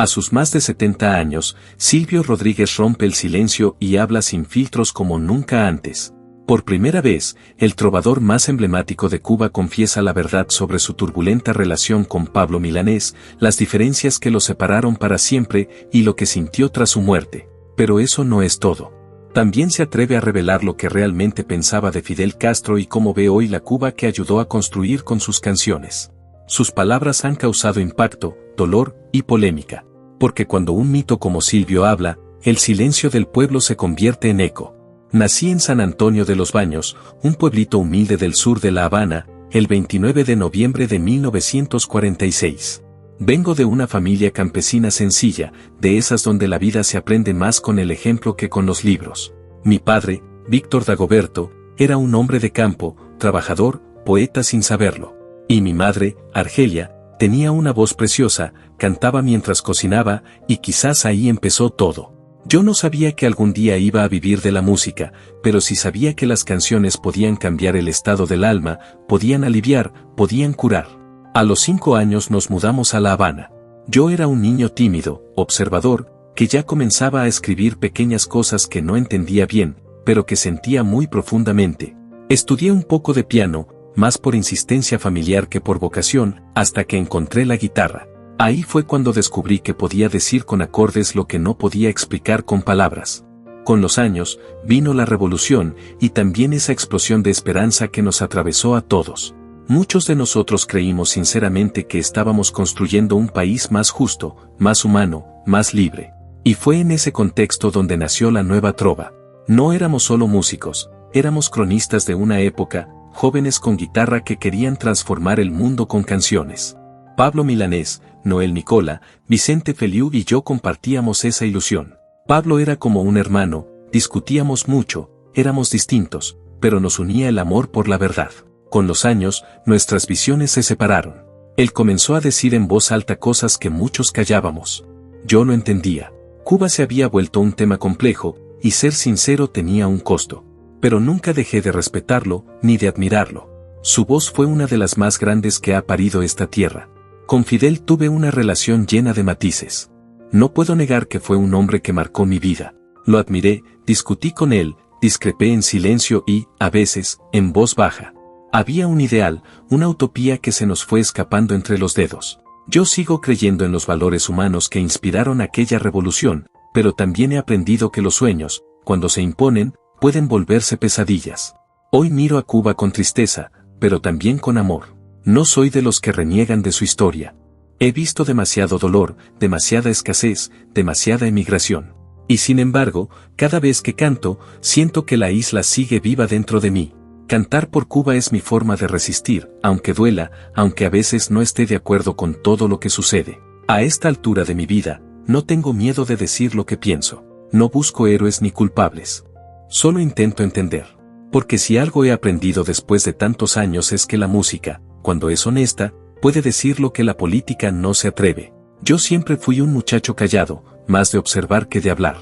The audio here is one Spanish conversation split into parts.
A sus más de 70 años, Silvio Rodríguez rompe el silencio y habla sin filtros como nunca antes. Por primera vez, el trovador más emblemático de Cuba confiesa la verdad sobre su turbulenta relación con Pablo Milanés, las diferencias que lo separaron para siempre y lo que sintió tras su muerte. Pero eso no es todo. También se atreve a revelar lo que realmente pensaba de Fidel Castro y cómo ve hoy la Cuba que ayudó a construir con sus canciones. Sus palabras han causado impacto, dolor y polémica. Porque cuando un mito como Silvio habla, el silencio del pueblo se convierte en eco. Nací en San Antonio de los Baños, un pueblito humilde del sur de La Habana, el 29 de noviembre de 1946. Vengo de una familia campesina sencilla, de esas donde la vida se aprende más con el ejemplo que con los libros. Mi padre, Víctor Dagoberto, era un hombre de campo, trabajador, poeta sin saberlo. Y mi madre, Argelia, tenía una voz preciosa, cantaba mientras cocinaba, y quizás ahí empezó todo. Yo no sabía que algún día iba a vivir de la música, pero sí sabía que las canciones podían cambiar el estado del alma, podían aliviar, podían curar. A los 5 años nos mudamos a La Habana. Yo era un niño tímido, observador, que ya comenzaba a escribir pequeñas cosas que no entendía bien, pero que sentía muy profundamente. Estudié un poco de piano, más por insistencia familiar que por vocación, hasta que encontré la guitarra. Ahí fue cuando descubrí que podía decir con acordes lo que no podía explicar con palabras. Con los años, vino la revolución y también esa explosión de esperanza que nos atravesó a todos. Muchos de nosotros creímos sinceramente que estábamos construyendo un país más justo, más humano, más libre. Y fue en ese contexto donde nació la nueva trova. No éramos solo músicos, éramos cronistas de una época, jóvenes con guitarra que querían transformar el mundo con canciones. Pablo Milanés, Noel Nicola, Vicente Feliú y yo compartíamos esa ilusión. Pablo era como un hermano, discutíamos mucho, éramos distintos, pero nos unía el amor por la verdad. Con los años, nuestras visiones se separaron. Él comenzó a decir en voz alta cosas que muchos callábamos. Yo lo entendía. Cuba se había vuelto un tema complejo, y ser sincero tenía un costo. Pero nunca dejé de respetarlo, ni de admirarlo. Su voz fue una de las más grandes que ha parido esta tierra. Con Fidel tuve una relación llena de matices. No puedo negar que fue un hombre que marcó mi vida. Lo admiré, discutí con él, discrepé en silencio y, a veces, en voz baja. Había un ideal, una utopía que se nos fue escapando entre los dedos. Yo sigo creyendo en los valores humanos que inspiraron aquella revolución, pero también he aprendido que los sueños, cuando se imponen, pueden volverse pesadillas. Hoy miro a Cuba con tristeza, pero también con amor. No soy de los que reniegan de su historia. He visto demasiado dolor, demasiada escasez, demasiada emigración. Y sin embargo, cada vez que canto, siento que la isla sigue viva dentro de mí. Cantar por Cuba es mi forma de resistir, aunque duela, aunque a veces no esté de acuerdo con todo lo que sucede. A esta altura de mi vida, no tengo miedo de decir lo que pienso. No busco héroes ni culpables. Solo intento entender. Porque si algo he aprendido después de tantos años es que la música, cuando es honesta, puede decir lo que la política no se atreve. Yo siempre fui un muchacho callado, más de observar que de hablar.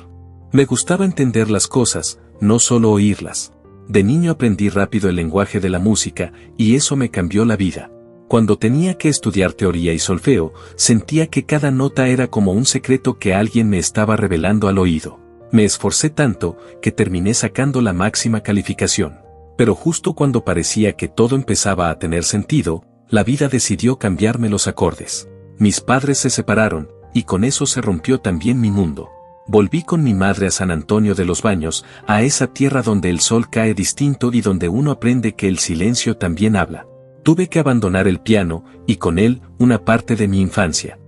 Me gustaba entender las cosas, no solo oírlas. De niño aprendí rápido el lenguaje de la música, y eso me cambió la vida. Cuando tenía que estudiar teoría y solfeo, sentía que cada nota era como un secreto que alguien me estaba revelando al oído. Me esforcé tanto, que terminé sacando la máxima calificación. Pero justo cuando parecía que todo empezaba a tener sentido, la vida decidió cambiarme los acordes. Mis padres se separaron, y con eso se rompió también mi mundo. Volví con mi madre a San Antonio de los Baños, a esa tierra donde el sol cae distinto y donde uno aprende que el silencio también habla. Tuve que abandonar el piano, y con él, una parte de mi infancia.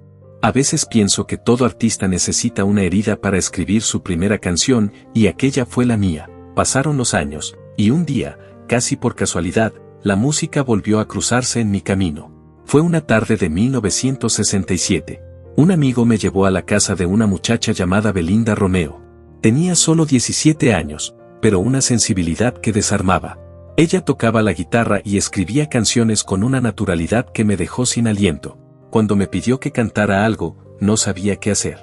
A veces pienso que todo artista necesita una herida para escribir su primera canción, y aquella fue la mía. Pasaron los años, y un día, casi por casualidad, la música volvió a cruzarse en mi camino. Fue una tarde de 1967. Un amigo me llevó a la casa de una muchacha llamada Belinda Romeo. Tenía solo 17 años, pero una sensibilidad que desarmaba. Ella tocaba la guitarra y escribía canciones con una naturalidad que me dejó sin aliento. Cuando me pidió que cantara algo, no sabía qué hacer.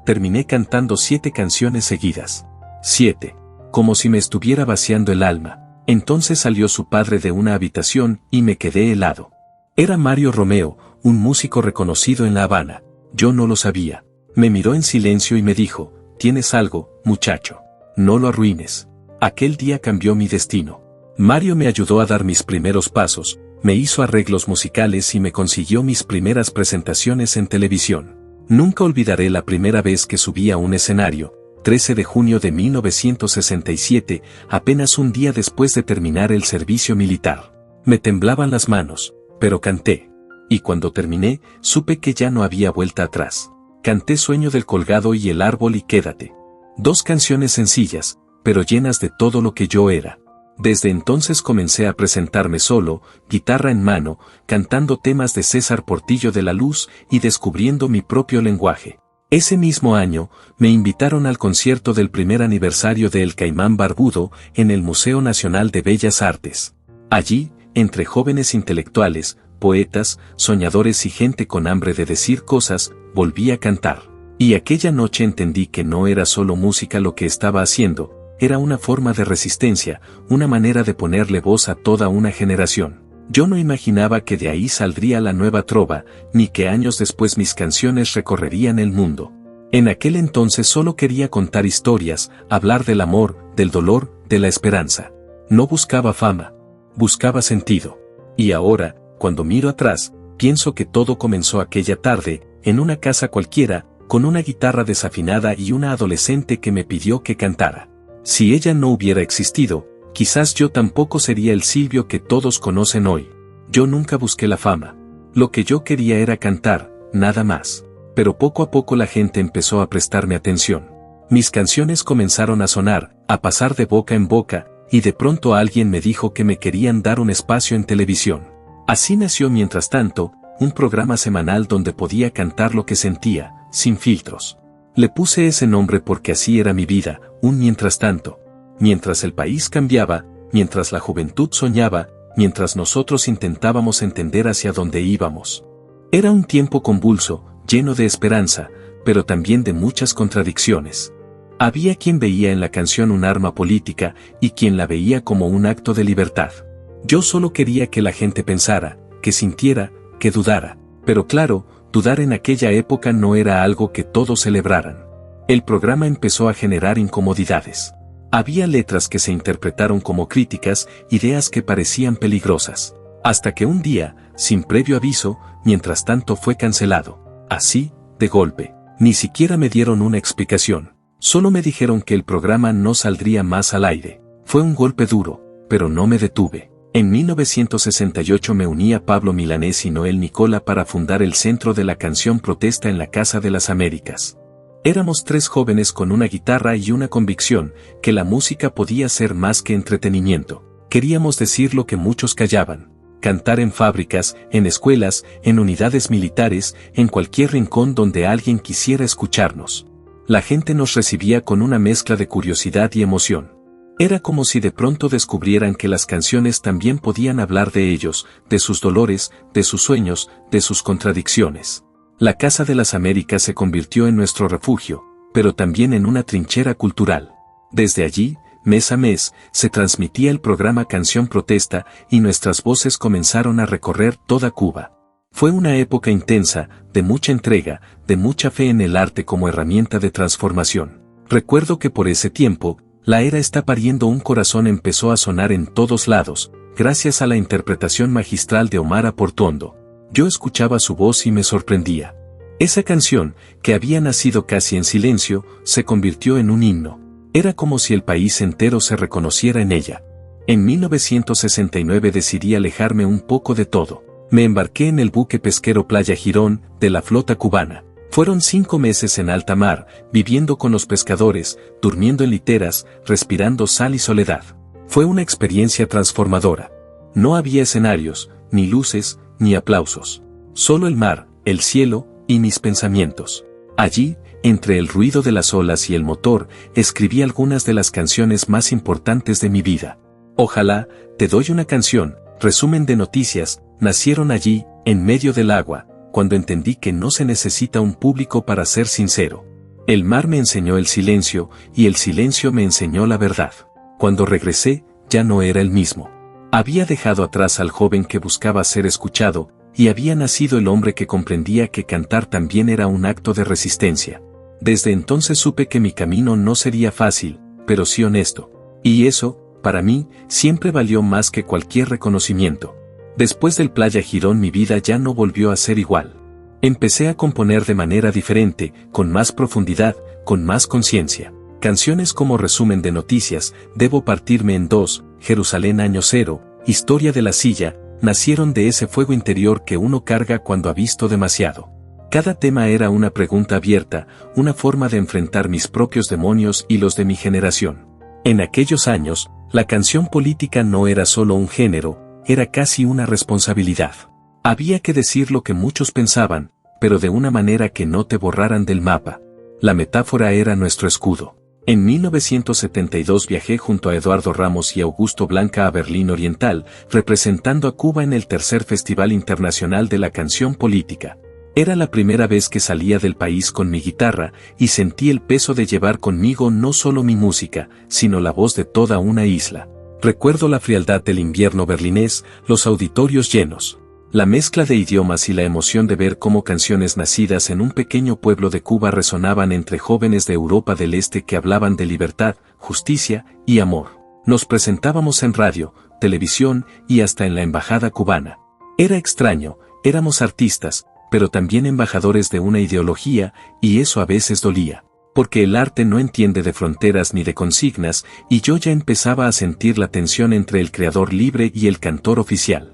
Terminé cantando 7 canciones seguidas. 7. Como si me estuviera vaciando el alma. Entonces salió su padre de una habitación y me quedé helado. Era Mario Romeo, un músico reconocido en La Habana. Yo no lo sabía. Me miró en silencio y me dijo, tienes algo, muchacho. No lo arruines. Aquel día cambió mi destino. Mario me ayudó a dar mis primeros pasos, me hizo arreglos musicales y me consiguió mis primeras presentaciones en televisión. Nunca olvidaré la primera vez que subí a un escenario, 13 de junio de 1967, apenas un día después de terminar el servicio militar. Me temblaban las manos, pero canté. Y cuando terminé, supe que ya no había vuelta atrás. Canté Sueño del Colgado y El Árbol y Quédate. 2 canciones sencillas, pero llenas de todo lo que yo era. Desde entonces comencé a presentarme solo, guitarra en mano, cantando temas de César Portillo de la Luz y descubriendo mi propio lenguaje. Ese mismo año, me invitaron al concierto del primer aniversario de El Caimán Barbudo en el Museo Nacional de Bellas Artes. Allí, entre jóvenes intelectuales, poetas, soñadores y gente con hambre de decir cosas, volví a cantar. Y aquella noche entendí que no era solo música lo que estaba haciendo, era una forma de resistencia, una manera de ponerle voz a toda una generación. Yo no imaginaba que de ahí saldría la nueva trova, ni que años después mis canciones recorrerían el mundo. En aquel entonces solo quería contar historias, hablar del amor, del dolor, de la esperanza. No buscaba fama, buscaba sentido. Y ahora, cuando miro atrás, pienso que todo comenzó aquella tarde, en una casa cualquiera, con una guitarra desafinada y una adolescente que me pidió que cantara. Si ella no hubiera existido, quizás yo tampoco sería el Silvio que todos conocen hoy. Yo nunca busqué la fama. Lo que yo quería era cantar, nada más. Pero poco a poco la gente empezó a prestarme atención. Mis canciones comenzaron a sonar, a pasar de boca en boca, y de pronto alguien me dijo que me querían dar un espacio en televisión. Así nació Mientras Tanto, un programa semanal donde podía cantar lo que sentía, sin filtros. Le puse ese nombre porque así era mi vida, un mientras tanto. Mientras el país cambiaba, mientras la juventud soñaba, mientras nosotros intentábamos entender hacia dónde íbamos. Era un tiempo convulso, lleno de esperanza, pero también de muchas contradicciones. Había quien veía en la canción un arma política y quien la veía como un acto de libertad. Yo solo quería que la gente pensara, que sintiera, que dudara. Pero claro, dudar en aquella época no era algo que todos celebraran. El programa empezó a generar incomodidades. Había letras que se interpretaron como críticas, ideas que parecían peligrosas. Hasta que un día, sin previo aviso, Mientras Tanto fue cancelado. Así, de golpe. Ni siquiera me dieron una explicación. Solo me dijeron que el programa no saldría más al aire. Fue un golpe duro, pero no me detuve. En 1968 me uní a Pablo Milanés y Noel Nicola para fundar el Centro de la Canción Protesta en la Casa de las Américas. Éramos 3 jóvenes con una guitarra y una convicción, que la música podía ser más que entretenimiento. Queríamos decir lo que muchos callaban. Cantar en fábricas, en escuelas, en unidades militares, en cualquier rincón donde alguien quisiera escucharnos. La gente nos recibía con una mezcla de curiosidad y emoción. Era como si de pronto descubrieran que las canciones también podían hablar de ellos, de sus dolores, de sus sueños, de sus contradicciones. La Casa de las Américas se convirtió en nuestro refugio, pero también en una trinchera cultural. Desde allí, mes a mes, se transmitía el programa Canción Protesta y nuestras voces comenzaron a recorrer toda Cuba. Fue una época intensa, de mucha entrega, de mucha fe en el arte como herramienta de transformación. Recuerdo que por ese tiempo, La era está pariendo un corazón empezó a sonar en todos lados, gracias a la interpretación magistral de Omar Aportuondo. Yo escuchaba su voz y me sorprendía. Esa canción, que había nacido casi en silencio, se convirtió en un himno. Era como si el país entero se reconociera en ella. En 1969 decidí alejarme un poco de todo. Me embarqué en el buque pesquero Playa Girón, de la flota cubana. Fueron 5 meses en alta mar, viviendo con los pescadores, durmiendo en literas, respirando sal y soledad. Fue una experiencia transformadora. No había escenarios, ni luces, ni aplausos. Solo el mar, el cielo, y mis pensamientos. Allí, entre el ruido de las olas y el motor, escribí algunas de las canciones más importantes de mi vida. Ojalá, Te doy una canción, resumen de noticias, nacieron allí, en medio del agua, cuando entendí que no se necesita un público para ser sincero. El mar me enseñó el silencio, y el silencio me enseñó la verdad. Cuando regresé, ya no era el mismo. Había dejado atrás al joven que buscaba ser escuchado, y había nacido el hombre que comprendía que cantar también era un acto de resistencia. Desde entonces supe que mi camino no sería fácil, pero sí honesto. Y eso, para mí, siempre valió más que cualquier reconocimiento. Después del Playa Girón mi vida ya no volvió a ser igual. Empecé a componer de manera diferente, con más profundidad, con más conciencia. Canciones como Resumen de Noticias, Debo Partirme en Dos, Jerusalén Año Cero, Historia de la Silla, nacieron de ese fuego interior que uno carga cuando ha visto demasiado. Cada tema era una pregunta abierta, una forma de enfrentar mis propios demonios y los de mi generación. En aquellos años, la canción política no era solo un género, era casi una responsabilidad. Había que decir lo que muchos pensaban, pero de una manera que no te borraran del mapa. La metáfora era nuestro escudo. En 1972 viajé junto a Eduardo Ramos y Augusto Blanca a Berlín Oriental, representando a Cuba en el tercer Festival Internacional de la Canción Política. Era la primera vez que salía del país con mi guitarra y sentí el peso de llevar conmigo no solo mi música, sino la voz de toda una isla. Recuerdo la frialdad del invierno berlinés, los auditorios llenos. La mezcla de idiomas y la emoción de ver cómo canciones nacidas en un pequeño pueblo de Cuba resonaban entre jóvenes de Europa del Este que hablaban de libertad, justicia y amor. Nos presentábamos en radio, televisión y hasta en la embajada cubana. Era extraño, éramos artistas, pero también embajadores de una ideología, y eso a veces dolía. Porque el arte no entiende de fronteras ni de consignas, y yo ya empezaba a sentir la tensión entre el creador libre y el cantor oficial.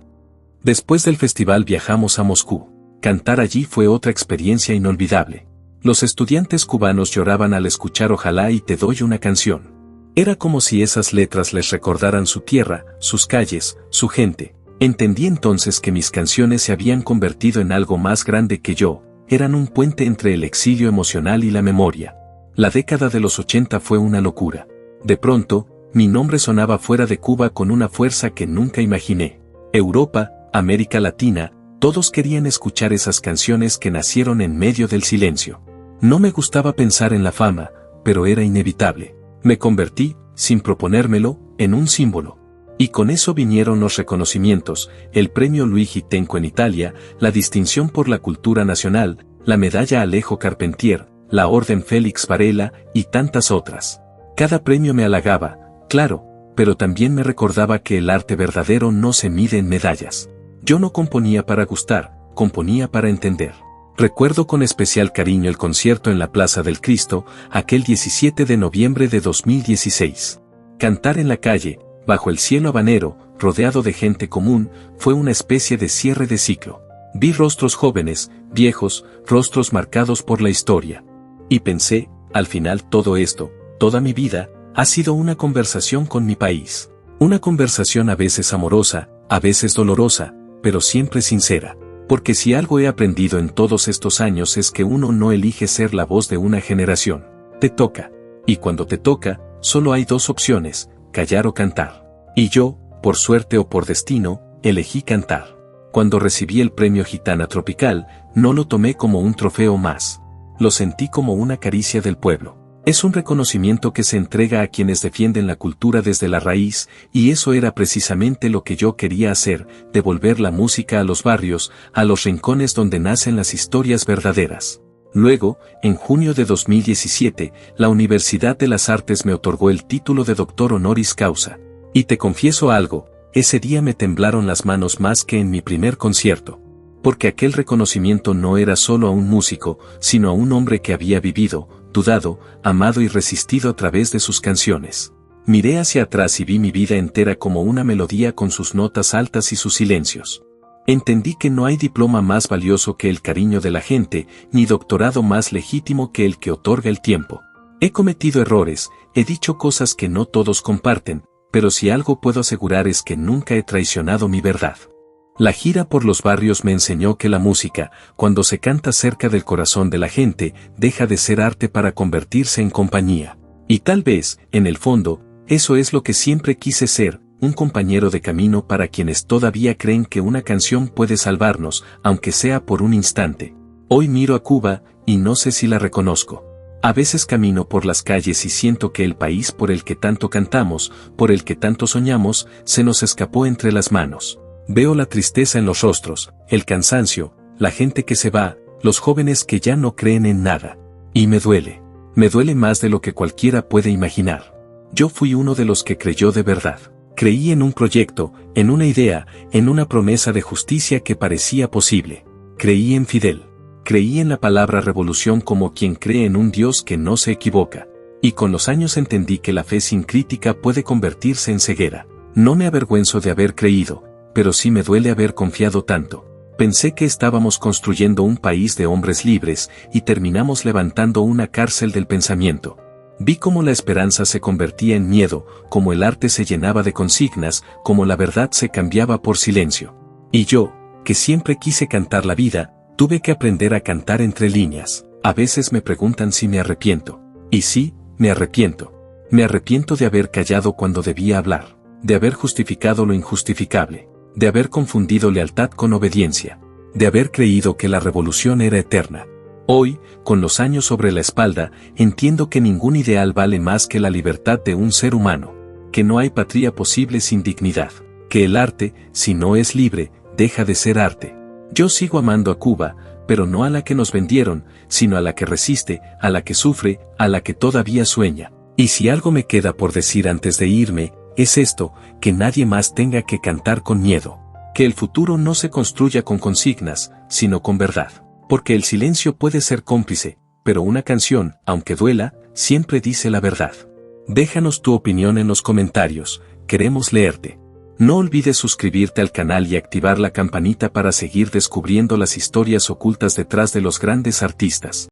Después del festival viajamos a Moscú. Cantar allí fue otra experiencia inolvidable. Los estudiantes cubanos lloraban al escuchar Ojalá y te doy una canción. Era como si esas letras les recordaran su tierra, sus calles, su gente. Entendí entonces que mis canciones se habían convertido en algo más grande que yo, eran un puente entre el exilio emocional y la memoria. La década de los 80 fue una locura. De pronto, mi nombre sonaba fuera de Cuba con una fuerza que nunca imaginé. Europa, América Latina, todos querían escuchar esas canciones que nacieron en medio del silencio. No me gustaba pensar en la fama, pero era inevitable. Me convertí, sin proponérmelo, en un símbolo. Y con eso vinieron los reconocimientos, el premio Luigi Tenco en Italia, la distinción por la cultura nacional, la medalla Alejo Carpentier, la orden Félix Varela y tantas otras. Cada premio me halagaba, claro, pero también me recordaba que el arte verdadero no se mide en medallas. Yo no componía para gustar, componía para entender. Recuerdo con especial cariño el concierto en la Plaza del Cristo, aquel 17 de noviembre de 2016. Cantar en la calle, bajo el cielo habanero, rodeado de gente común, fue una especie de cierre de ciclo. Vi rostros jóvenes, viejos, rostros marcados por la historia. Y pensé, al final todo esto, toda mi vida, ha sido una conversación con mi país. Una conversación a veces amorosa, a veces dolorosa, pero siempre sincera. Porque si algo he aprendido en todos estos años es que uno no elige ser la voz de una generación. Te toca. Y cuando te toca, solo hay dos opciones, callar o cantar. Y yo, por suerte o por destino, elegí cantar. Cuando recibí el premio Gitana Tropical, no lo tomé como un trofeo más. Lo sentí como una caricia del pueblo. Es un reconocimiento que se entrega a quienes defienden la cultura desde la raíz, y eso era precisamente lo que yo quería hacer, devolver la música a los barrios, a los rincones donde nacen las historias verdaderas. Luego, en junio de 2017, la Universidad de las Artes me otorgó el título de doctor honoris causa. Y te confieso algo, ese día me temblaron las manos más que en mi primer concierto. Porque aquel reconocimiento no era solo a un músico, sino a un hombre que había vivido, dudado, amado y resistido a través de sus canciones. Miré hacia atrás y vi mi vida entera como una melodía con sus notas altas y sus silencios. Entendí que no hay diploma más valioso que el cariño de la gente, ni doctorado más legítimo que el que otorga el tiempo. He cometido errores, he dicho cosas que no todos comparten, pero si algo puedo asegurar es que nunca he traicionado mi verdad. La gira por los barrios me enseñó que la música, cuando se canta cerca del corazón de la gente, deja de ser arte para convertirse en compañía. Y tal vez, en el fondo, eso es lo que siempre quise ser, un compañero de camino para quienes todavía creen que una canción puede salvarnos, aunque sea por un instante. Hoy miro a Cuba, y no sé si la reconozco. A veces camino por las calles y siento que el país por el que tanto cantamos, por el que tanto soñamos, se nos escapó entre las manos. Veo la tristeza en los rostros, el cansancio, la gente que se va, los jóvenes que ya no creen en nada. Y me duele. Me duele más de lo que cualquiera puede imaginar. Yo fui uno de los que creyó de verdad. Creí en un proyecto, en una idea, en una promesa de justicia que parecía posible. Creí en Fidel. Creí en la palabra revolución como quien cree en un Dios que no se equivoca. Y con los años entendí que la fe sin crítica puede convertirse en ceguera. No me avergüenzo de haber creído, pero sí me duele haber confiado tanto. Pensé que estábamos construyendo un país de hombres libres y terminamos levantando una cárcel del pensamiento. Vi cómo la esperanza se convertía en miedo, cómo el arte se llenaba de consignas, cómo la verdad se cambiaba por silencio. Y yo, que siempre quise cantar la vida, tuve que aprender a cantar entre líneas. A veces me preguntan si me arrepiento. Y sí, me arrepiento. Me arrepiento de haber callado cuando debía hablar, de haber justificado lo injustificable, de haber confundido lealtad con obediencia, de haber creído que la revolución era eterna. Hoy, con los años sobre la espalda, entiendo que ningún ideal vale más que la libertad de un ser humano, que no hay patria posible sin dignidad, que el arte, si no es libre, deja de ser arte. Yo sigo amando a Cuba, pero no a la que nos vendieron, sino a la que resiste, a la que sufre, a la que todavía sueña. Y si algo me queda por decir antes de irme, es esto, que nadie más tenga que cantar con miedo. Que el futuro no se construya con consignas, sino con verdad. Porque el silencio puede ser cómplice, pero una canción, aunque duela, siempre dice la verdad. Déjanos tu opinión en los comentarios, queremos leerte. No olvides suscribirte al canal y activar la campanita para seguir descubriendo las historias ocultas detrás de los grandes artistas.